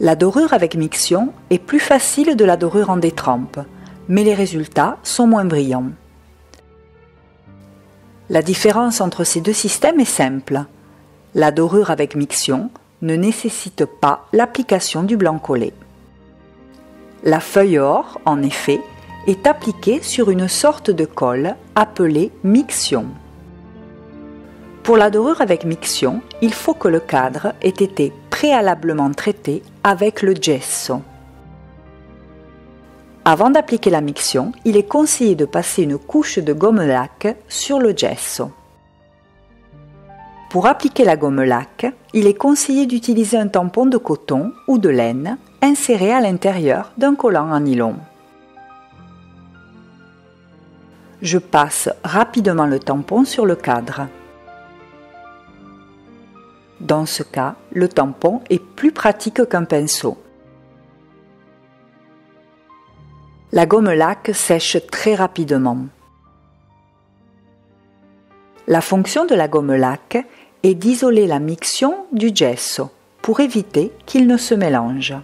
La dorure avec miction est plus facile de la dorure en détrempe, mais les résultats sont moins brillants. La différence entre ces deux systèmes est simple. La dorure avec miction ne nécessite pas l'application du blanc collé. La feuille or, en effet, est appliquée sur une sorte de colle appelée miction. Pour la dorure avec miction, il faut que le cadre ait été préalablement traité avec le gesso. Avant d'appliquer la miction, il est conseillé de passer une couche de gomme laque sur le gesso. Pour appliquer la gomme laque, il est conseillé d'utiliser un tampon de coton ou de laine inséré à l'intérieur d'un collant en nylon. Je passe rapidement le tampon sur le cadre. Dans ce cas, le tampon est plus pratique qu'un pinceau. La gomme laque sèche très rapidement. La fonction de la gomme laque est d'isoler la miction du gesso pour éviter qu'il ne se mélange.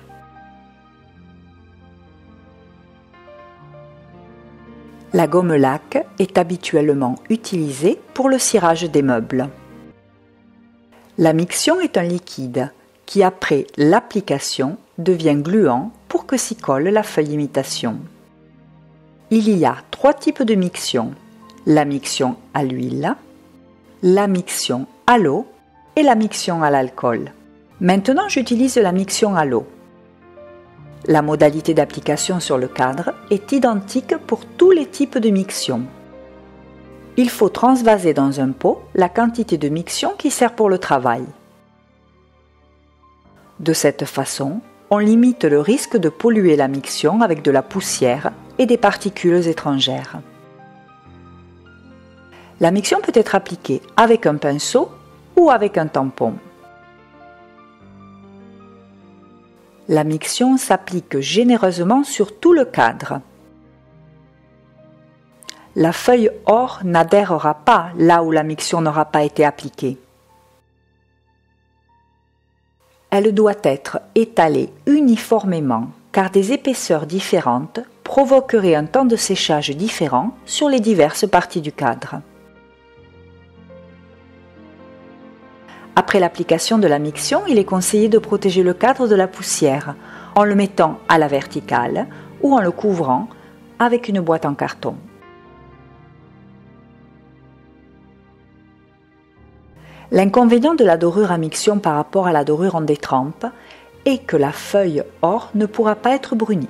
La gomme laque est habituellement utilisée pour le cirage des meubles. La miction est un liquide qui, après l'application, devient gluant pour que s'y colle la feuille imitation. Il y a 3 types de miction: la miction à l'huile, la miction à l'eau et la miction à l'alcool. Maintenant, j'utilise la miction à l'eau. La modalité d'application sur le cadre est identique pour tous les types de miction. Il faut transvaser dans un pot la quantité de miction qui sert pour le travail. De cette façon, on limite le risque de polluer la miction avec de la poussière et des particules étrangères. La miction peut être appliquée avec un pinceau ou avec un tampon. La miction s'applique généreusement sur tout le cadre. La feuille or n'adhérera pas là où la miction n'aura pas été appliquée. Elle doit être étalée uniformément car des épaisseurs différentes provoqueraient un temps de séchage différent sur les diverses parties du cadre. Après l'application de la miction, il est conseillé de protéger le cadre de la poussière en le mettant à la verticale ou en le couvrant avec une boîte en carton. L'inconvénient de la dorure à miction par rapport à la dorure en détrempe est que la feuille or ne pourra pas être brunie.